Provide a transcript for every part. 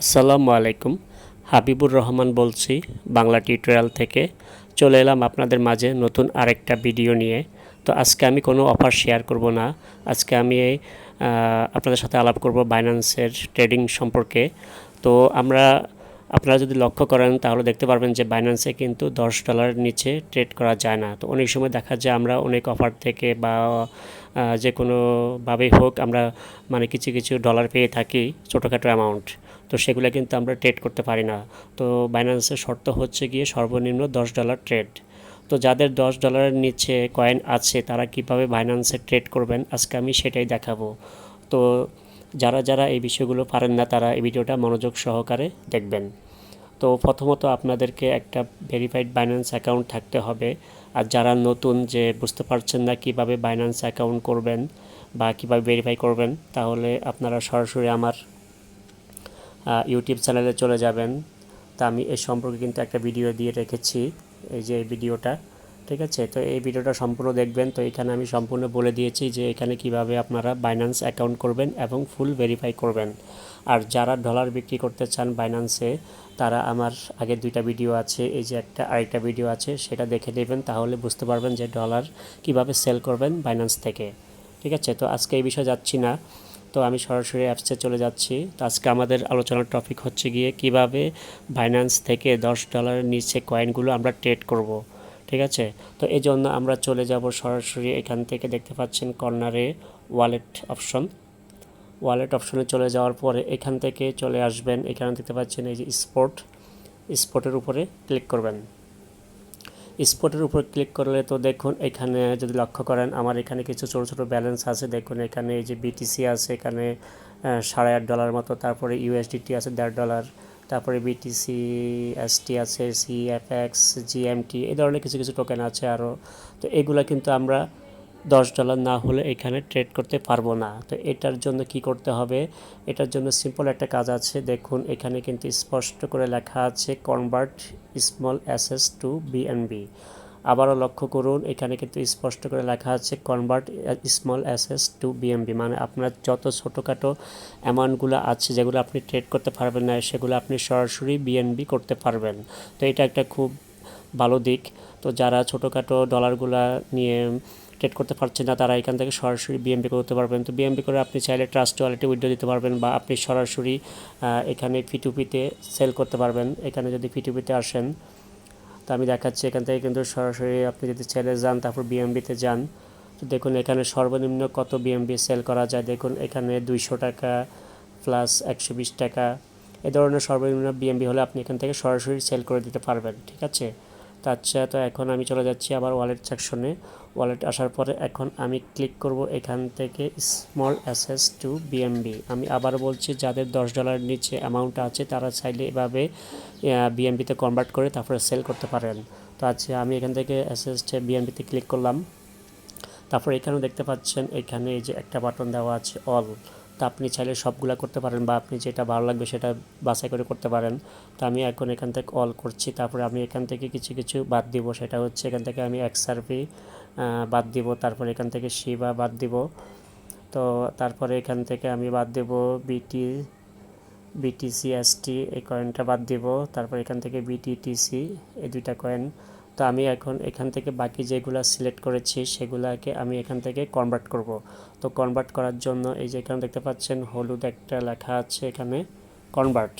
আসসালামু আলাইকুম। হাবিবুর রহমান বলছি বাংলা টিউটোরিয়াল থেকে। চলে এলাম আপনাদের মাঝে নতুন আরেকটা ভিডিও নিয়ে। তো আজকে আমি কোনো অফার শেয়ার করব না। আজকে আমি আপনাদের সাথে আলাপ করব বাইন্যান্সের ট্রেডিং সম্পর্কে। তো আপনারা যদি লক্ষ্য করেন তাহলে দেখতে পারবেন যে বাইন্যান্সে কিন্তু $10 নিচে ট্রেড করা যায় না। তো অনেক সময় দেখা যায় আমরা অনেক অফার থেকে বা যে কোনোভাবেই হোক আমরা মানে কিছু কিছু ডলার পেয়ে থাকি ছোটোখাটো অ্যামাউন্ট। তো সেগুলো কিন্তু আমরা ট্রেড করতে পারি না। তো বাইন্যান্সের শর্ত হচ্ছে গিয়ে সর্বনিম্ন $10 ট্রেড। তো যাদের $10 নিচে কয়েন আছে তারা কিভাবে বাইন্যান্সে ট্রেড করবেন আজকে আমি সেটাই দেখাবো। তো যারা এই বিষয়গুলো পারেন না তারা এই ভিডিওটা মনোযোগ সহকারে দেখবেন। তো প্রথমত আপনাদেরকে একটা ভেরিফাইড বাইন্যান্স অ্যাকাউন্ট থাকতে হবে। আর যারা নতুন যে বুঝতে পারছেন না কিভাবে বাইন্যান্স অ্যাকাউন্ট করবেন বা কিভাবে ভেরিফাই করবেন, তাহলে আপনারা সরাসরি আমার ইউটিউব চ্যানেলে চলে যাবেন। তা আমি এ সম্পর্কে কিন্তু একটা ভিডিও দিয়ে রেখেছি, এই যে এই ভিডিওটা, ঠিক আছে। তো এই ভিডিওটা সম্পূর্ণ দেখবেন। তো এখানে আমি সম্পূর্ণ বলে দিয়েছি যে এখানে কিভাবে আপনারা বাইন্যান্স অ্যাকাউন্ট করবেন এবং ফুল ভেরিফাই করবেন। আর যারা ডলার বিক্রি করতে চান বাইন্যান্সে তারা আমার আগের 2টা ভিডিও আছে, এই যে আরেকটা ভিডিও আছে, সেটা দেখে নেবেন, তাহলে বুঝতে পারবেন যে ডলার কিভাবে সেল করবেন বাইন্যান্স থেকে, ঠিক আছে। তো আজকে এই বিষয়ে যাচ্ছি না, তো আমি সরাসরি অ্যাপসে চলে যাচ্ছি। তো আজকে আমাদের আলোচনার টপিক হচ্ছে গিয়ে কিভাবে বাইন্যান্স থেকে $10 নিচে কয়েনগুলো আমরা ট্রেড করব, ঠিক আছে। তো এই জন্য আমরা চলে যাব সরাসরি, এখান থেকে দেখতে পাচ্ছেন কর্নারে ওয়ালেট অপশনে চলে যাওয়ার পরে এখান থেকে চলে আসবেন, এখানে দেখতে পাচ্ছেন এই যে স্পটের উপরে ক্লিক করবেন। স্পটের উপর ক্লিক করলে তো দেখুন এখানে যদি লক্ষ্য করেন আমার এখানে কিছু ছোটো ছোটো ব্যালেন্স আছে। দেখুন এখানে এই যে বিটিসি আছে, এখানে $8.5 মতো, তারপরে ইউএসডিটি আছে $1.5, তারপরে বিটিসি এসটি আছে, সিএফএক্স, জিএমটি, এই ধরনের কিছু কিছু টোকেন আছে আরও। তো এগুলো কিন্তু আমরা $10 না হলে এখানে ট্রেড করতে পারবো না। তো এটার জন্য কি করতে হবে, এটার জন্য সিম্পল একটা কাজ আছে। দেখুন এখানে কিন্তু স্পষ্ট করে লেখা আছে কনভার্ট স্মল অ্যাসেস টু বিএনবি। আবারও লক্ষ্য করুন এখানে কিন্তু স্পষ্ট করে লেখা আছে কনভার্ট স্মল অ্যাসেস টু বিএনবি, মানে আপনার যত ছোটোখাটো অ্যামাউন্টগুলো আছে যেগুলো আপনি ট্রেড করতে পারবেন না সেগুলো আপনি সরাসরি বিএনবি করতে পারবেন। তো এটা একটা খুব ভালো দিক। তো যারা ছোটোখাটো ডলারগুলো নিয়ে ট্রেড করতে পারছেন না তারা এখান থেকে সরাসরি বিএমবি করতে পারবেন। তো বিএমবি করে আপনি চাইলে ট্রাস্ট ওয়ালেটে উইথড্র দিতে পারবেন বা আপনি সরাসরি এখানে ফিটুপিতে সেল করতে পারবেন। এখানে যদি ফিটুপিতে আসেন তো আমি দেখাচ্ছি, এখান থেকে কিন্তু সরাসরি আপনি যদি সেলে যান তারপর বিএমবিতে যান, তো দেখুন এখানে সর্বনিম্ন কত বিএমবি সেল করা যায়। দেখুন এখানে $200 প্লাস $120 এ ধরনের সর্বনিম্ন বিএমবি হলে আপনি এখান থেকে সরাসরি সেল করে দিতে পারবেন, ঠিক আছে। তো আচ্ছা, তো এখন আমি চলে যাচ্ছি আবার ওয়ালেট সেকশনে। ওয়ালেট আসার পরে এখন আমি ক্লিক করব এখান থেকে স্মল অ্যাসেস টু বিএমবি। আমি আবার বলছি যাদের $10 নিচে অ্যামাউন্ট আছে তারা চাইলে এভাবে বিএমবিতে কনভার্ট করে তারপরে সেল করতে পারেন। তো আচ্ছা, আমি এখান থেকে অ্যাসেসে বিএমবিতে ক্লিক করলাম। তারপর এখানেও দেখতে পাচ্ছেন এখানে এই যে একটা বাটন দেওয়া আছে অল। তো আপনি চাইলে সবগুলা করতে পারেন বা আপনি যেটা ভালো লাগবে সেটা বাছাই করে করতে পারেন। তো আমি এখন এখান থেকে অল করছি। তারপরে আমি এখান থেকে কিছু কিছু বাদ দিব, সেটা হচ্ছে এখান থেকে আমি এক্সআরপি বাদ দিব, তারপরে এখান থেকে শিবা বাদ দিব। তো তারপরে এখান থেকে আমি বাদ দেব বিটিসিএসটি, এই কয়েনটা বাদ দিব। তারপর এখান থেকে বিটিটিসি, এই 2টা কয়েন। তো আমি এখন এখান থেকে বাকি যেগুলো সিলেক্ট করেছি সেগুলোকে আমি এখান থেকে কনভার্ট করব। তো কনভার্ট করার জন্য এই যে এখানে দেখতে পাচ্ছেন হলুদ একটা লেখা আছে এখানে কনভার্ট,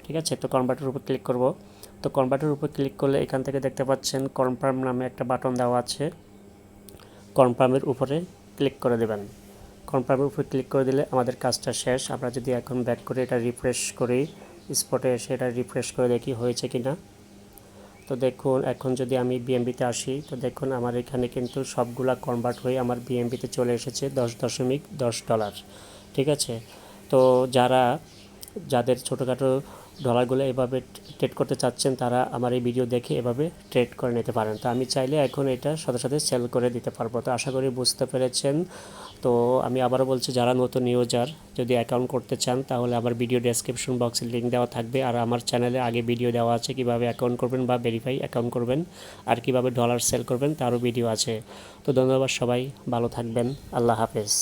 ঠিক আছে। তো কনভার্টের উপর ক্লিক করব। তো কনভার্টের উপর ক্লিক করলে এখান থেকে দেখতে পাচ্ছেন কনফার্ম নামে একটা বাটন দেওয়া আছে, কনফার্মের উপরে ক্লিক করে দেবেন। কনফার্মের উপরে ক্লিক করে দিলে আমাদের কাজটা শেষ। আমরা যদি এখন ব্যাক করে এটা রিফ্রেশ করি, স্পটে এসে এটা রিফ্রেশ করে দেখি হয়েছে কি না। তো দেখুন এখন যদি আমি বিএমবিতে আসি তো দেখুন আমার এখানে কিন্তু সবগুলা কনভার্ট হয়ে আমার বিএমবিতে চলে এসেছে $10.10, ঠিক আছে। তো যাদের ছোটোখাটো ডলারগুলো এভাবে ট্রেড করতে চাচ্ছেন তারা আমার এই ভিডিও দেখে এভাবে ট্রেড করে নিতে পারেন। তো আমি চাইলে এখন এটা সাথে সাথে সেল করে দিতে পারবো। তো আশা করি বুঝতে পেরেছেন। তো আমি আবারও বলছি যারা নতুন ইউজার যদি অ্যাকাউন্ট করতে চান তাহলে আমার ভিডিও ডেসক্রিপশন বক্সে লিঙ্ক দেওয়া থাকবে, আর আমার চ্যানেলে আগে ভিডিও দেওয়া আছে কীভাবে অ্যাকাউন্ট করবেন বা ভেরিফাই অ্যাকাউন্ট করবেন আর কীভাবে ডলার সেল করবেন তারও ভিডিও আছে। তো ধন্যবাদ, সবাই ভালো থাকবেন, আল্লাহ হাফেজ।